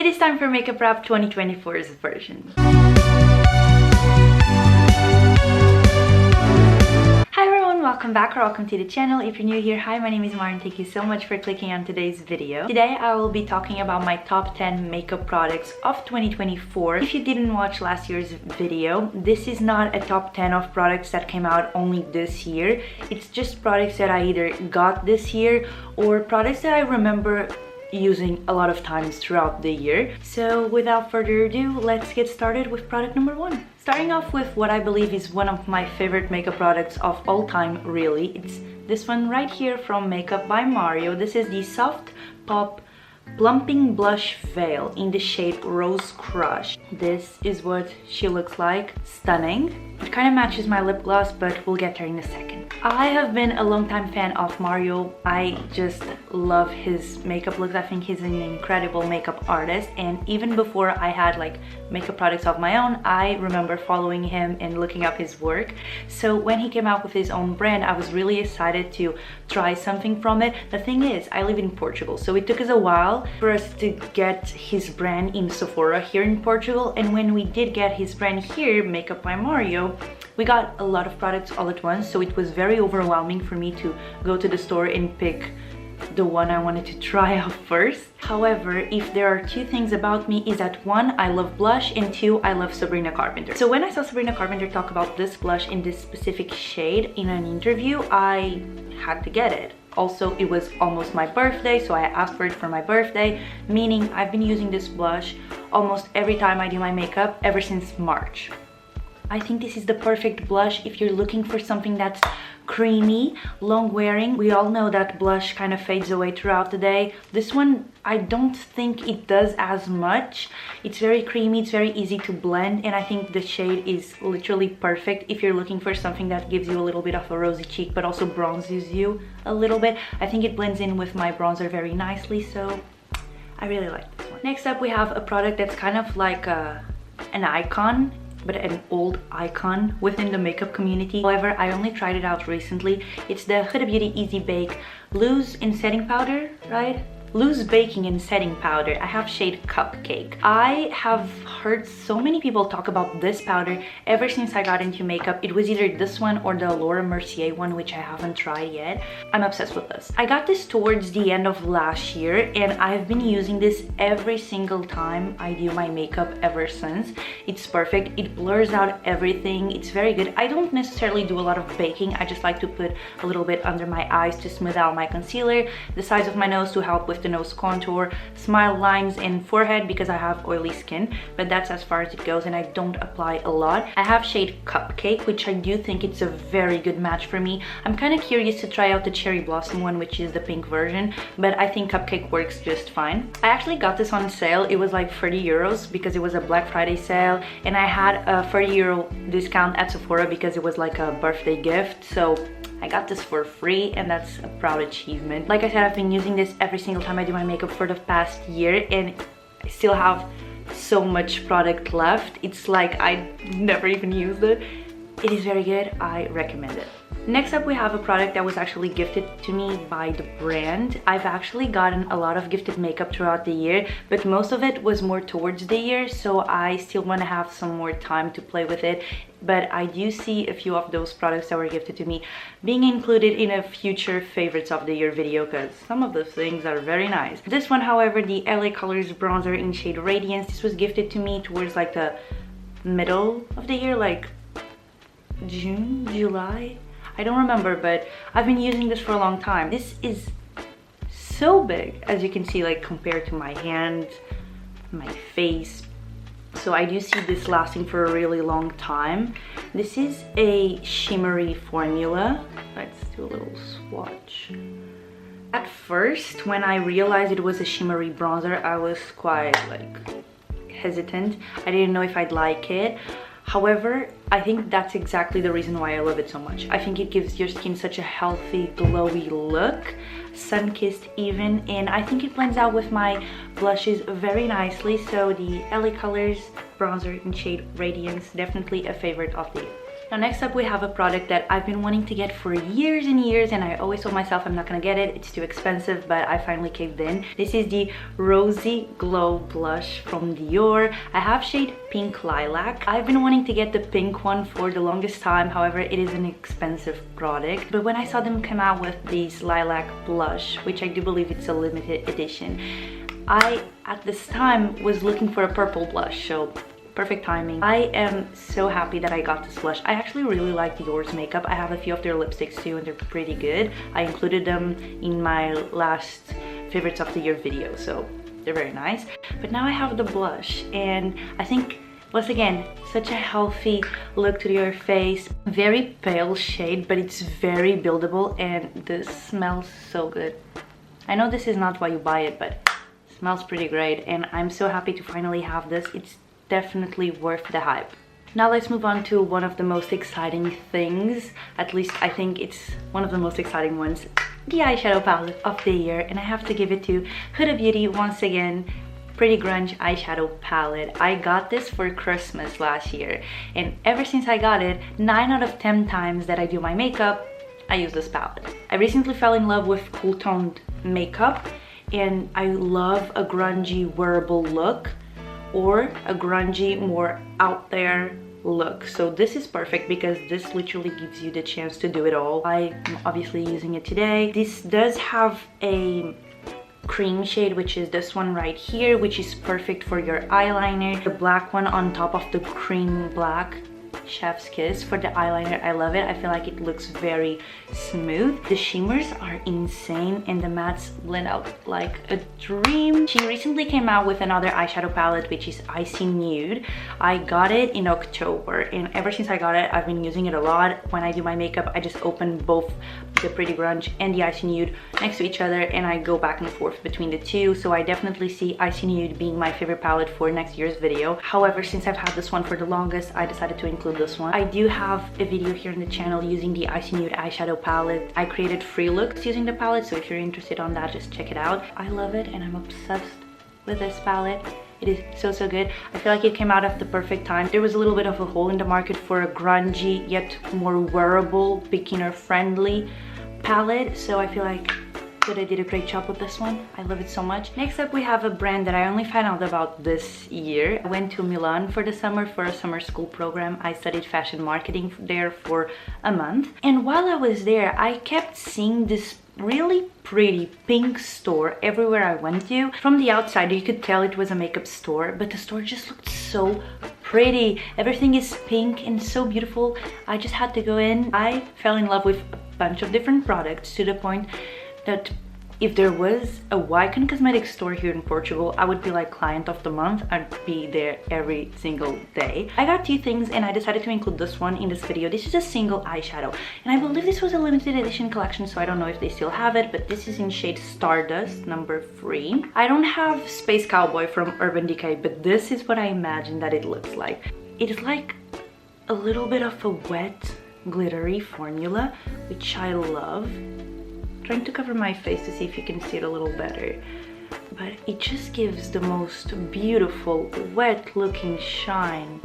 It is time for Makeup Wrap 2024's version. Hi everyone, welcome back or welcome to the channel. If you're new here, hi, my name is Mara and thank you so much for clicking on today's video. Today I will be talking about my top 10 makeup products of 2024. If you didn't watch last year's video, this is not a top 10 of products that came out only this year. It's just products that I either got this year or products that I remember using a lot of times throughout the year. So without further ado, let's get started with product number 1. Starting off with what I believe is one of my favorite makeup products of all time, really. It's this one right here from Makeup by Mario. This is the Soft Pop Plumping Blush Veil in the shade Rose Crush. This is what she looks like. Stunning. It kind of matches my lip gloss, but we'll get there in a second. I have been a long-time fan of Mario. I just love his makeup looks. I think he's an incredible makeup artist, and even before I had like makeup products of my own, I remember following him and looking up his work. So when he came out with his own brand, I was really excited to try something from it. The thing is, I live in Portugal, so it took us a while for us to get his brand in Sephora here in Portugal, and when we did get his brand here, Makeup by Mario, we got a lot of products all at once, so it was very overwhelming for me to go to the store and pick the one I wanted to try out first. However, if there are two things about me, is that one, I love blush, and two, I love Sabrina Carpenter. So when I saw Sabrina Carpenter talk about this blush in this specific shade in an interview, I had to get it. Also, it was almost my birthday, so I asked for it for my birthday, meaning I've been using this blush almost every time I do my makeup ever since March. I think this is the perfect blush if you're looking for something that's creamy, long wearing. We all know that blush kind of fades away throughout the day. This one, I don't think it does as much. It's very creamy, it's very easy to blend, and I think the shade is literally perfect if you're looking for something that gives you a little bit of a rosy cheek but also bronzes you a little bit. I think it blends in with my bronzer very nicely, so I really like this one. Next up, we have a product that's kind of like an icon, but an old icon within the makeup community. However, I only tried it out recently. It's the Huda Beauty Easy Bake Loose in Setting Powder, right? Loose Baking and Setting Powder. I have shade Cupcake. I have heard so many people talk about this powder ever since I got into makeup. It was either this one or the Laura Mercier one, which I haven't tried yet. I'm obsessed with this. I got this towards the end of last year, and I've been using this every single time I do my makeup ever since. It's perfect. It blurs out everything. It's very good. I don't necessarily do a lot of baking. I just like to put a little bit under my eyes to smooth out my concealer, the sides of my nose to help with the nose contour, smile lines, and forehead because I have oily skin, but that's as far as it goes, and I don't apply a lot. I have shade Cupcake, which I do think it's a very good match for me. I'm kind of curious to try out the Cherry Blossom one, which is the pink version, but I think Cupcake works just fine. I actually got this on sale. It was like 30 euros because it was a Black Friday sale, and I had a 30 euro discount at Sephora because it was like a birthday gift, so I got this for free, and that's a proud achievement. Like I said, I've been using this every single time I do my makeup for the past year, and I still have so much product left. It's like I never even used it. It is very good. I recommend it. Next up, we have a product that was actually gifted to me by the brand. I've actually gotten a lot of gifted makeup throughout the year, but most of it was more towards the year, so I still want to have some more time to play with it. But I do see a few of those products that were gifted to me being included in a future favorites of the year video, because some of the things are very nice. This one, however, the LA Colors bronzer in shade Radiance, this was gifted to me towards like the middle of the year, like June, July. I don't remember, but I've been using this for a long time. This is so big, as you can see, like compared to my hand, my face. So I do see this lasting for a really long time. This is a shimmery formula. Let's do a little swatch. At first, when I realized it was a shimmery bronzer, I was quite like hesitant. I didn't know if I'd like it. However, I think that's exactly the reason why I love it so much. I think it gives your skin such a healthy, glowy look, sun-kissed even, and I think it blends out with my blushes very nicely. So the LA Colors bronzer in shade Radiance, definitely a favorite of the year. Now next up we have a product that I've been wanting to get for years and years, and I always told myself I'm not gonna get it, it's too expensive, but I finally caved in. This is the Rosy Glow Blush from Dior. I have shade Pink Lilac. I've been wanting to get the pink one for the longest time, however it is an expensive product. But when I saw them come out with this lilac blush, which I do believe it's a limited edition, I at this time was looking for a purple blush, so perfect timing. I am so happy that I got this blush. I actually really like Dior's makeup. I have a few of their lipsticks too, and they're pretty good. I included them in my last favorites of the year video, so they're very nice. But now I have the blush, and I think once again, such a healthy look to your face. Very pale shade, but it's very buildable, and this smells so good. I know this is not why you buy it, but it smells pretty great, and I'm so happy to finally have this. It's definitely worth the hype. Now let's move on to one of the most exciting things, at least I think it's one of the most exciting ones, the eyeshadow palette of the year, and I have to give it to Huda Beauty once again. Pretty Grunge eyeshadow palette. I got this for Christmas last year, and ever since I got it, 9 out of 10 times that I do my makeup, I use this palette. I recently fell in love with cool toned makeup, and I love a grungy wearable look, or a grungy, more out there look. So this is perfect because this literally gives you the chance to do it all. I'm obviously using it today. This does have a cream shade, which is this one right here, which is perfect for your eyeliner. The black one on top of the cream black, chef's kiss for the eyeliner. I love it. I feel like it looks very smooth. The shimmers are insane, and the mattes blend out like a dream. She recently came out with another eyeshadow palette, which is Icy Nude. I got it in October, and ever since I got it, I've been using it a lot. When I do my makeup, I just open both the Pretty Grunge and the Icy Nude next to each other, and I go back and forth between the two. So I definitely see Icy Nude being my favorite palette for next year's video. However, since I've had this one for the longest, I decided to include this one. I do have a video here on the channel using the Icy Nude eyeshadow palette. I created free looks using the palette, so if you're interested on that, just check it out. I love it, and I'm obsessed with this palette. It is so good. I feel like it came out at the perfect time. There was a little bit of a hole in the market for a grungy yet more wearable, beginner friendly palette, so I feel like that I did a great job with this one. I love it so much. Next up we have a brand that I only found out about this year. I went to Milan for the summer for a summer school program. I studied fashion marketing there for a month, and while I was there I kept seeing this really pretty pink store everywhere I went to. From the outside you could tell it was a makeup store, but the store just looked so pretty. Everything is pink and so beautiful. I just had to go in. I fell in love with a bunch of different products to the point that if there was a Wen Cosmetics store here in Portugal, I would be like client of the month. I'd be there every single day. I got 2 things, and I decided to include this one in this video. This is a single eyeshadow, and I believe this was a limited edition collection, so I don't know if they still have it, but this is in shade Stardust number 3. I don't have Space Cowboy from Urban Decay, but this is what I imagine that it looks like. It is like a little bit of a wet, glittery formula, which I love. Trying to cover my face to see if you can see it a little better, but it just gives the most beautiful wet looking shine.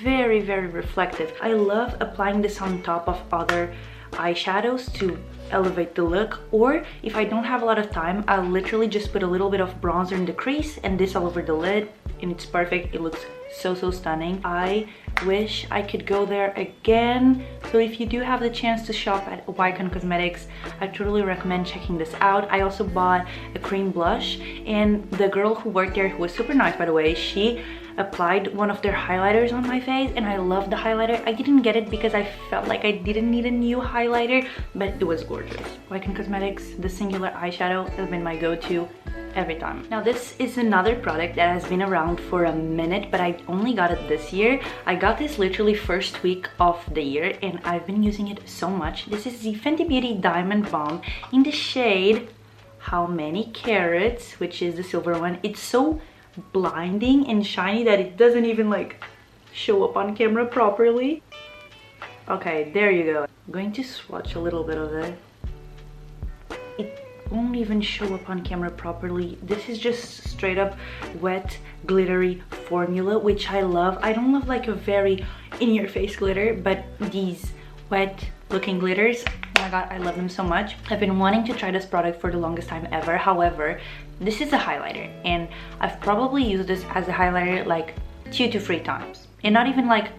Very reflective. I love applying this on top of other eyeshadows to elevate the look, or if I don't have a lot of time, I'll literally just put a little bit of bronzer in the crease and this all over the lid, and it's perfect. It looks so stunning. I wish I could go there again. So if you do have the chance to shop at Wen Cosmetics, I totally recommend checking this out. I also bought a cream blush, and the girl who worked there, who was super nice by the way, she applied one of their highlighters on my face, and I love the highlighter. I didn't get it because I felt like I didn't need a new highlighter, but it was gorgeous. Wen Cosmetics, the singular eyeshadow has been my go-to every time. Now this is another product that has been around for a minute, but I only got it this year. I got this literally first week of the year, and I've been using it so much. This is the Fenty Beauty Diamond Bomb in the shade How Many Carats, which is the silver one. It's so blinding and shiny that it doesn't even like show up on camera properly. Okay, there you go. I'm going to swatch a little bit of it. It won't even show up on camera properly. This is just straight up wet glittery formula, which I love. I don't love like a very in-your-face glitter, but these wet looking glitters, oh my god, I love them so much. I've been wanting to try this product for the longest time ever. However, this is a highlighter, and I've probably used this as a highlighter like 2 to 3 times, and not even like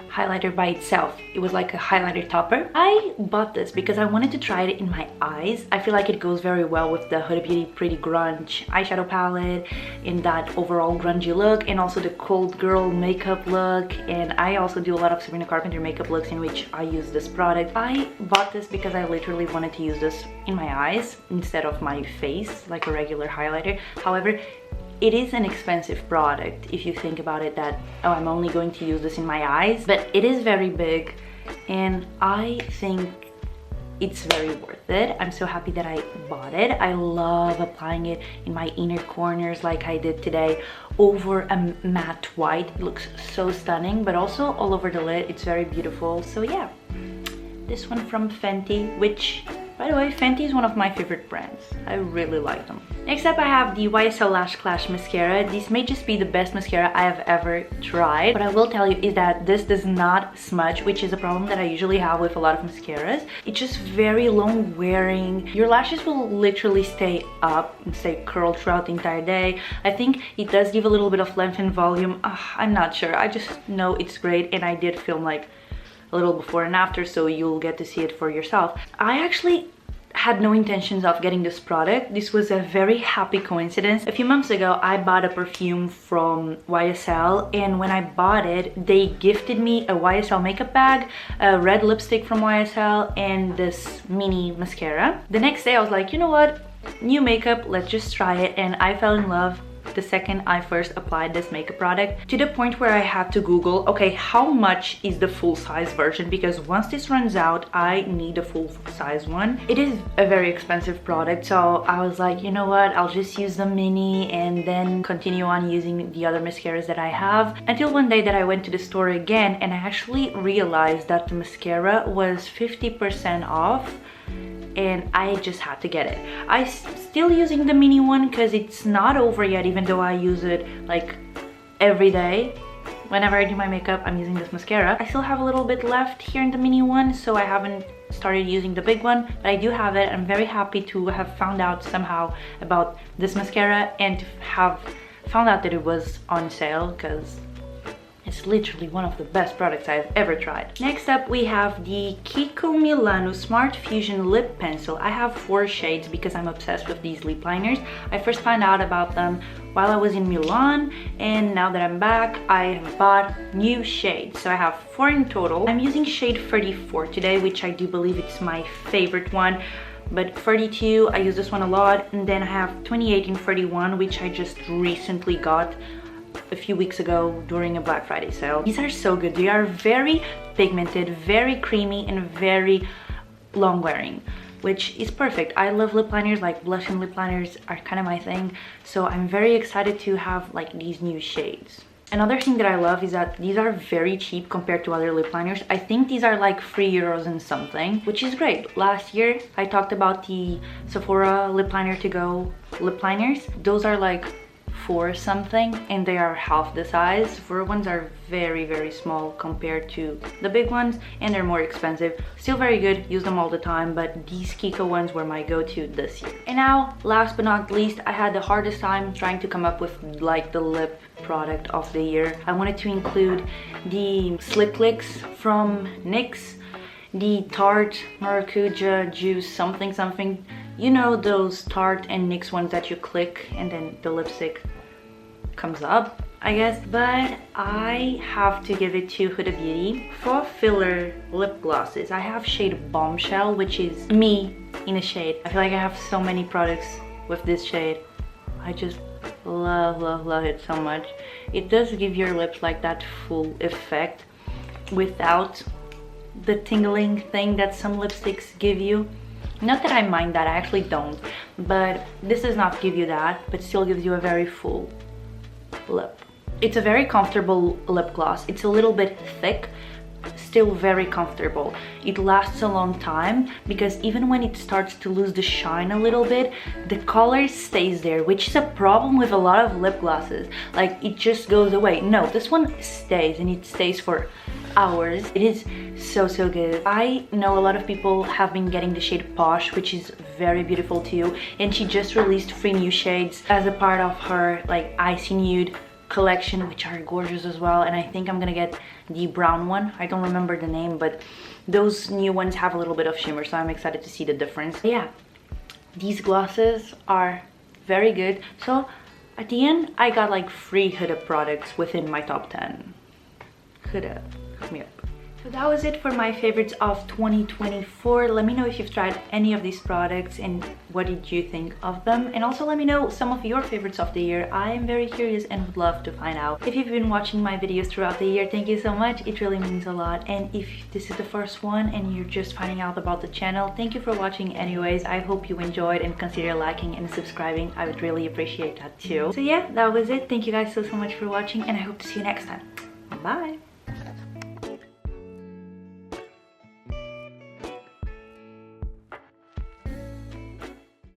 highlighter by itself. It was like a highlighter topper. I bought this because I wanted to try it in my eyes. I feel like it goes very well with the Huda Beauty Pretty Grunge eyeshadow palette, in that overall grungy look, and also the cold girl makeup look. And I also do a lot of Sabrina Carpenter makeup looks in which I use this product. I bought this because I literally wanted to use this in my eyes instead of my face like a regular highlighter. However, it is an expensive product if you think about it, that, oh, I'm only going to use this in my eyes, but it is very big and I think it's very worth it. I'm so happy that I bought it. I love applying it in my inner corners like I did today over a matte white. It looks so stunning, but also all over the lid. It's very beautiful. So yeah, this one from Fenty, which, by the way, Fenty is one of my favorite brands. I really like them. Next up, I have the YSL Lash Clash Mascara. This may just be the best mascara I have ever tried. What I will tell you is that this does not smudge, which is a problem that I usually have with a lot of mascaras. It's just very long wearing. Your lashes will literally stay up and stay curled throughout the entire day. I think it does give a little bit of length and volume. I'm not sure. I just know it's great, and I did film like a little before and after, so you'll get to see it for yourself. I actually had no intentions of getting this product. This was a very happy coincidence. A few months ago, I bought a perfume from YSL, and when I bought it, they gifted me a YSL makeup bag, a red lipstick from YSL, and this mini mascara. The next day, I was like, you know what? New makeup, let's just try it, and I fell in love the second I first applied this makeup product, to the point where I had to Google, okay, how much is the full size version, because once this runs out, I need a full size one. It is a very expensive product, so I was like, you know what, I'll just use the mini and then continue on using the other mascaras that I have, until one day that I went to the store again and I actually realized that the mascara was 50% off, and I just had to get it. I'm still using the mini one because it's not over yet, even though I use it like every day. Whenever I do my makeup, I'm using this mascara. I still have a little bit left here in the mini one, so I haven't started using the big one, but I do have it. I'm very happy to have found out somehow about this mascara and to have found out that it was on sale, because it's literally one of the best products I've ever tried. Next up, we have the Kiko Milano Smart Fusion Lip Pencil. I have 4 shades because I'm obsessed with these lip liners. I first found out about them while I was in Milan, and now that I'm back, I have bought new shades. So I have 4 in total. I'm using shade 34 today, which I do believe it's my favorite one. But 32, I use this one a lot. And then I have 28 and 31, which I just recently got a few weeks ago during a Black Friday sale. These are so good. They are very pigmented, very creamy, and very long wearing, which is perfect. I love lip liners. Like blush and lip liners are kind of my thing, so I'm very excited to have like these new shades. Another thing that I love is that these are very cheap compared to other lip liners. I think these are like €3 and something, which is great. Last year I talked about the Sephora lip liner to go lip liners. Those are like $4 something, and they are half the size. Sephora ones are very small compared to the big ones, and they're more expensive. Still very good, use them all the time, but these Kiko ones were my go-to this year. And now, last but not least, I had the hardest time trying to come up with like the lip product of the year. I wanted to include the Slip Licks from NYX, the Tarte Maracuja Juice something. You know those Tarte and NYX ones that you click and then the lipstick comes up, I guess. But I have to give it to Huda Beauty for filler lip glosses. I have shade Bombshell, which is me in a shade. I feel like I have so many products with this shade. I just love it so much. It does give your lips like that full effect without the tingling thing that some lipsticks give you. Not that I mind that, I actually don't, but this does not give you that, but still gives you a very full lip. It's a very comfortable lip gloss. It's a little bit thick, still very comfortable. It lasts a long time because even when it starts to lose the shine a little bit, the color stays there, which is a problem with a lot of lip glosses. Like, it just goes away. No, this one stays, and it stays for hours. It is so good. I know a lot of people have been getting the shade Posh, which is very beautiful too, and she just released 3 new shades as a part of her like icy nude collection, which are gorgeous as well. And I think I'm gonna get the brown one. I don't remember the name, but those new ones have a little bit of shimmer, so I'm excited to see the difference. But yeah, these glosses are very good. So at the end, I got like 3 Huda products within my top 10. Huda, hook me up. So that was it for my favorites of 2024. Let me know if you've tried any of these products and what did you think of them. And also let me know some of your favorites of the year. I am very curious and would love to find out. If you've been watching my videos throughout the year, thank you so much. It really means a lot. And if this is the first one and you're just finding out about the channel, thank you for watching anyways. I hope you enjoyed and consider liking and subscribing. I would really appreciate that too. So yeah, that was it. Thank you guys so much for watching, and I hope to see you next time. Bye!